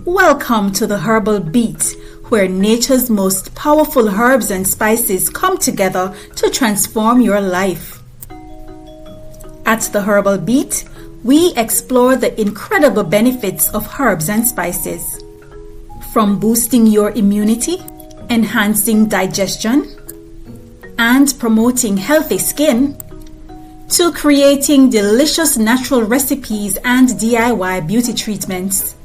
Welcome to the Herbal Beat, where nature's most powerful herbs and spices come together to transform your life. At the Herbal Beat, we explore the incredible benefits of herbs and spices. From boosting your immunity, enhancing digestion, and promoting healthy skin, to creating delicious natural recipes and DIY beauty treatments.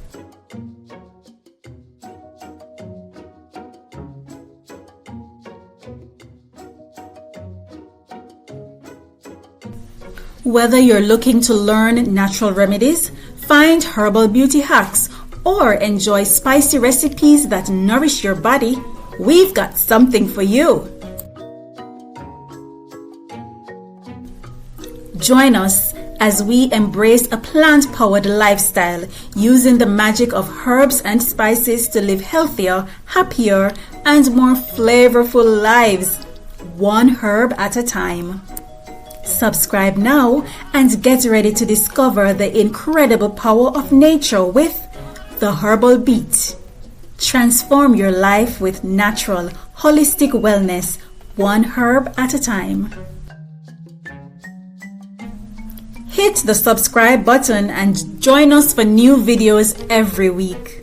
Whether you're looking to learn natural remedies, find herbal beauty hacks, or enjoy spicy recipes that nourish your body, we've got something for you. Join us as we embrace a plant-powered lifestyle using the magic of herbs and spices to live healthier, happier, and more flavorful lives, one herb at a time. Subscribe now and get ready to discover the incredible power of nature with the Herbal Beat. Transform your life with natural, holistic wellness, one herb at a time. Hit the subscribe button and join us for new videos every week.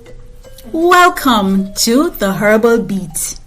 Welcome to the Herbal Beat.